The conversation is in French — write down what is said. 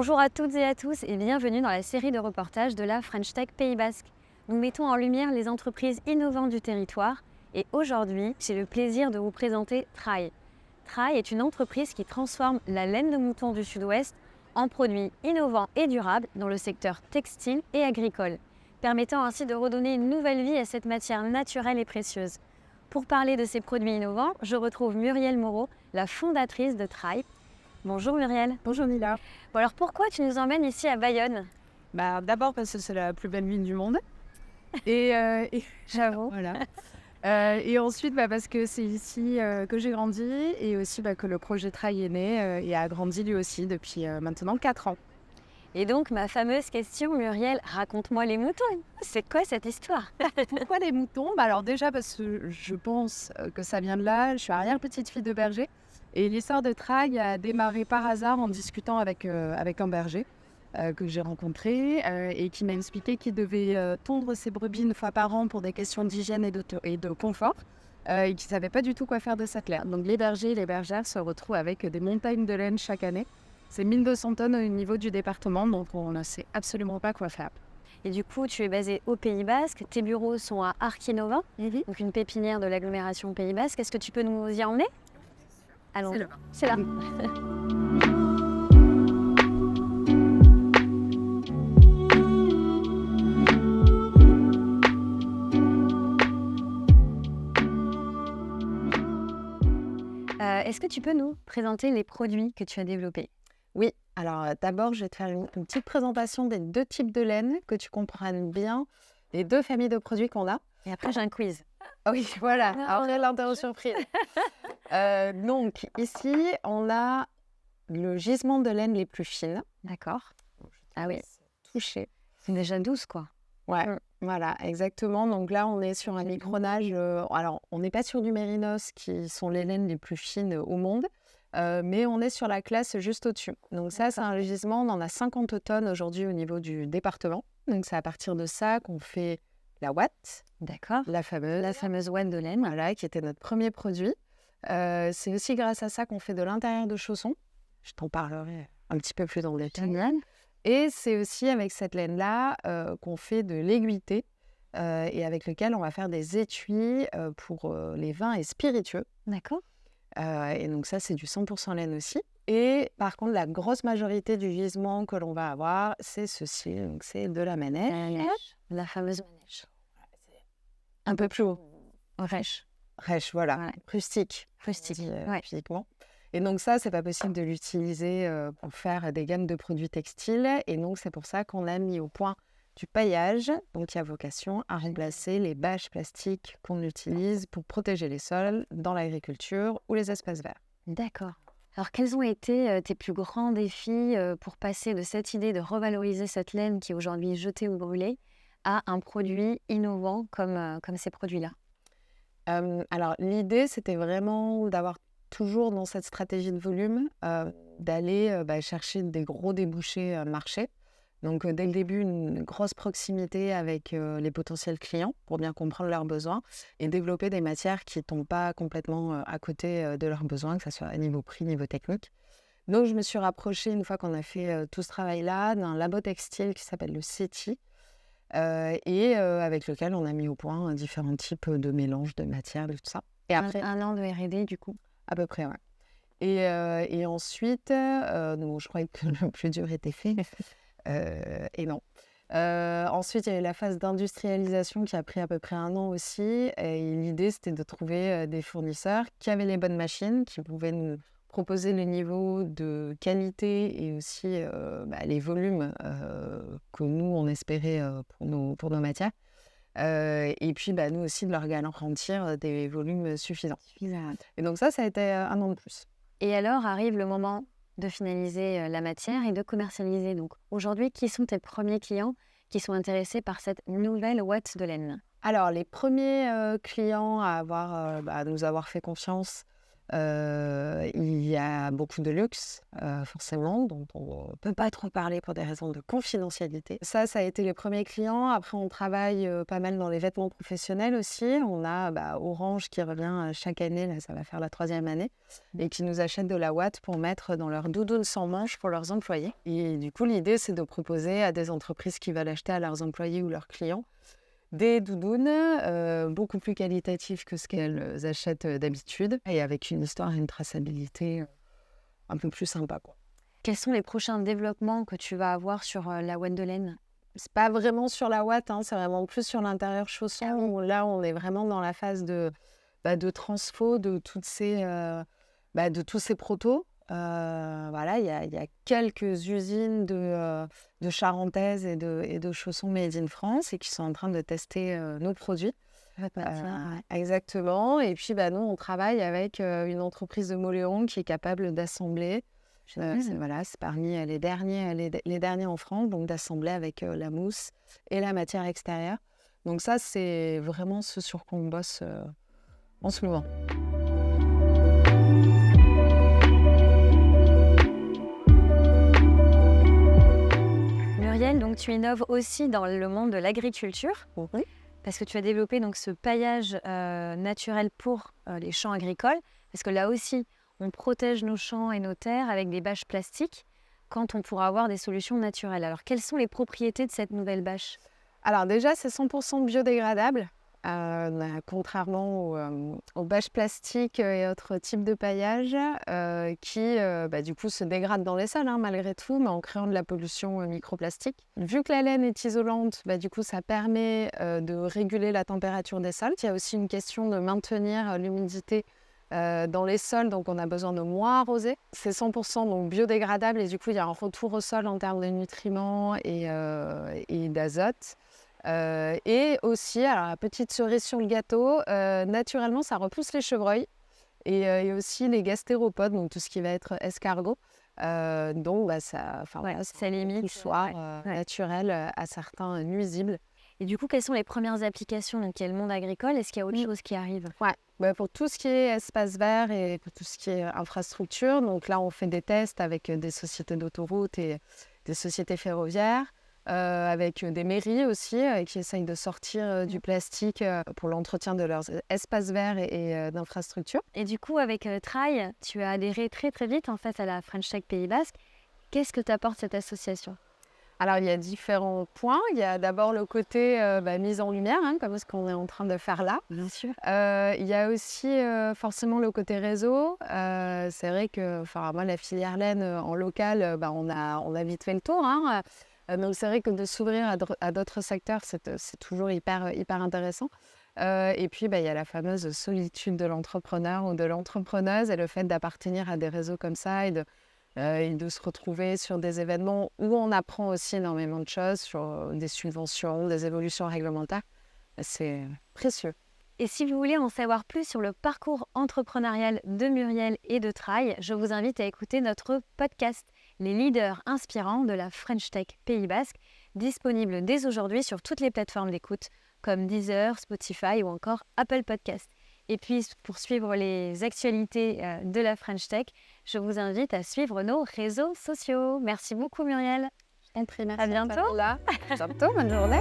Bonjour à toutes et à tous et bienvenue dans la série de reportages de la French Tech Pays Basque. Nous mettons en lumière les entreprises innovantes du territoire et aujourd'hui, j'ai le plaisir de vous présenter Trail. Trail est une entreprise qui transforme la laine de mouton du Sud-Ouest en produits innovants et durables dans le secteur textile et agricole, permettant ainsi de redonner une nouvelle vie à cette matière naturelle et précieuse. Pour parler de ces produits innovants, je retrouve Muriel Moreau, la fondatrice de Trail. Bonjour Muriel. Bonjour Mila. Bon alors pourquoi tu nous emmènes ici à Bayonne? D'abord parce que c'est la plus belle ville du monde. Et J'avoue. voilà. Et ensuite parce que c'est ici que j'ai grandi et aussi que le projet Trail est né et a grandi lui aussi depuis maintenant 4 ans. Et donc ma fameuse question, Muriel, raconte-moi les moutons. C'est quoi cette histoire? Pourquoi les moutons Alors déjà parce que je pense que ça vient de là. Je suis arrière-petite-fille de berger. Et l'histoire de Trail a démarré par hasard en discutant avec un berger que j'ai rencontré et qui m'a expliqué qu'il devait tondre ses brebis une fois par an pour des questions d'hygiène et de confort et qu'il ne savait pas du tout quoi faire de cette laine. Donc les bergers et les bergères se retrouvent avec des montagnes de laine chaque année. C'est 1200 tonnes au niveau du département, donc on ne sait absolument pas quoi faire. Et du coup, tu es basée au Pays Basque. Tes bureaux sont à Arquinova, donc une pépinière de l'agglomération Pays Basque. Est-ce que tu peux nous y emmener? Allons. C'est là. Est-ce que tu peux nous présenter les produits que tu as développés? Oui, alors d'abord, je vais te faire une petite présentation des 2 types de laine, que tu comprennes bien les 2 familles de produits qu'on a. Et après, j'ai un quiz. Oui, voilà, après l'interro surprise. Donc ici, on a le gisement de laine les plus fines. D'accord. Ah oui, Touché. c'est déjà douce, quoi. Ouais, voilà, exactement. Donc là, on est sur un micronage. Alors, on n'est pas sur du mérinos, qui sont les laines les plus fines au monde, mais on est sur la classe juste au-dessus. Donc ça, c'est un gisement. On en a 50 tonnes aujourd'hui au niveau du département. Donc c'est à partir de ça qu'on fait la ouate. D'accord. La fameuse ouate de laine. Voilà, qui était notre premier produit. C'est aussi grâce à ça qu'on fait de l'intérieur de chaussons. Je t'en parlerai un petit peu plus dans le détail. Génial. Et c'est aussi avec cette laine-là qu'on fait de l'aiguilleté et avec lequel on va faire des étuis pour les vins et spiritueux. D'accord. Et donc ça, c'est du 100% laine aussi. Et par contre, la grosse majorité du gisement que l'on va avoir, c'est ceci. Donc c'est de la manège. La fameuse manège. Un peu plus haut. Rêche. Rêche, voilà. Ouais. Rustique. Physiquement. Et donc ça, c'est pas possible de l'utiliser pour faire des gammes de produits textiles. Et donc, c'est pour ça qu'on a mis au point du paillage, donc qui a vocation à remplacer les bâches plastiques qu'on utilise pour protéger les sols dans l'agriculture ou les espaces verts. D'accord. Alors, quels ont été tes plus grands défis pour passer de cette idée de revaloriser cette laine qui est aujourd'hui jetée ou brûlée à un produit innovant comme ces produits-là? Alors, l'idée, c'était vraiment d'avoir toujours dans cette stratégie de volume, d'aller chercher des gros débouchés marché. Donc, dès le début, une grosse proximité avec les potentiels clients pour bien comprendre leurs besoins et développer des matières qui ne tombent pas complètement à côté de leurs besoins, que ce soit à niveau prix, niveau technique. Donc, je me suis rapprochée, une fois qu'on a fait tout ce travail-là, d'un labo textile qui s'appelle le CETI et avec lequel on a mis au point différents types de mélanges de matières, de tout ça. Et après, Un an de R&D, du coup. à peu près, ouais. Et ensuite, donc, je croyais que le plus dur était fait. Et non. Ensuite, il y a eu la phase d'industrialisation qui a pris à peu près 1 an aussi. Et l'idée, c'était de trouver des fournisseurs qui avaient les bonnes machines, qui pouvaient nous proposer le niveau de qualité et aussi les volumes que nous, on espérait pour nos matières. Et puis, nous aussi, de leur garantir des volumes suffisants. Et donc ça a été 1 an de plus. Et alors arrive le moment de finaliser la matière et de commercialiser. Donc aujourd'hui, qui sont tes premiers clients qui sont intéressés par cette nouvelle ouate de laine? Alors, les premiers clients à nous avoir fait confiance, Il y a beaucoup de luxe, forcément, dont on ne peut pas trop parler pour des raisons de confidentialité. Ça a été les premiers clients. Après, on travaille pas mal dans les vêtements professionnels aussi. On a Orange qui revient chaque année, là, ça va faire la 3e année, et qui nous achète de la ouate pour mettre dans leurs doudounes sans manches pour leurs employés. Et du coup, l'idée, c'est de proposer à des entreprises qui veulent acheter à leurs employés ou leurs clients des doudounes beaucoup plus qualitatives que ce qu'elles achètent d'habitude et avec une histoire et une traçabilité un peu plus sympa, quoi. Quels sont les prochains développements que tu vas avoir sur la ouate de laine? C'est pas vraiment sur la ouate, hein, c'est vraiment plus sur l'intérieur chausson. Où là, on est vraiment dans la phase de transfo de tous ces protos. Voilà, il y a quelques usines de charentaises et de chaussons made in France et qui sont en train de tester nos produits. Exactement. Et puis, nous, on travaille avec une entreprise de Moléon qui est capable d'assembler. C'est parmi les derniers en France, donc d'assembler avec la mousse et la matière extérieure. Donc ça, c'est vraiment ce sur quoi on bosse en ce moment. Muriel, donc tu innoves aussi dans le monde de l'agriculture, parce que tu as développé donc ce paillage naturel pour les champs agricoles, parce que là aussi, on protège nos champs et nos terres avec des bâches plastiques quand on pourra avoir des solutions naturelles. Alors, quelles sont les propriétés de cette nouvelle bâche? Alors déjà, c'est 100% biodégradable, contrairement aux bâches plastiques et autres types de paillage qui, du coup, se dégradent dans les sols, malgré tout, mais en créant de la pollution microplastique. Vu que la laine est isolante, du coup, ça permet de réguler la température des sols. Il y a aussi une question de maintenir l'humidité dans les sols, donc on a besoin de moins arroser. C'est 100% donc biodégradable et du coup, il y a un retour au sol en termes de nutriments et d'azote. Et aussi, alors la petite cerise sur le gâteau, naturellement, ça repousse les chevreuils et aussi les gastéropodes, donc tout ce qui va être escargot. Donc, ça limite le soir naturel à certains nuisibles. Et du coup, quelles sont les premières applications? Donc, il y a le monde agricole. Est-ce qu'il y a autre chose qui arrive? Pour tout ce qui est espace vert et pour tout ce qui est infrastructure, donc là, on fait des tests avec des sociétés d'autoroutes et des sociétés ferroviaires. Avec des mairies aussi qui essayent de sortir du plastique pour l'entretien de leurs espaces verts et d'infrastructures. Et du coup, avec Trail, tu as adhéré très très vite en fait à la French Tech Pays Basque. Qu'est-ce que t'apporte cette association? Alors, il y a différents points. Il y a d'abord le côté mise en lumière, comme ce qu'on est en train de faire là. Bien sûr. Il y a aussi forcément le côté réseau. C'est vrai que moi, la filière laine en local, on a vite fait le tour. Donc, c'est vrai que de s'ouvrir à d'autres secteurs, c'est toujours hyper intéressant. Et puis, il y a la fameuse solitude de l'entrepreneur ou de l'entrepreneuse et le fait d'appartenir à des réseaux comme ça et de se retrouver sur des événements où on apprend aussi énormément de choses sur des subventions, des évolutions réglementaires. C'est précieux. Et si vous voulez en savoir plus sur le parcours entrepreneurial de Muriel et de Trail, je vous invite à écouter notre podcast « Les leaders inspirants de la French Tech Pays Basque », disponible dès aujourd'hui sur toutes les plateformes d'écoute comme Deezer, Spotify ou encore Apple Podcast. Et puis, pour suivre les actualités de la French Tech, je vous invite à suivre nos réseaux sociaux. Merci beaucoup Muriel. Je t'en prie, merci. À bientôt. À bientôt, bonne journée.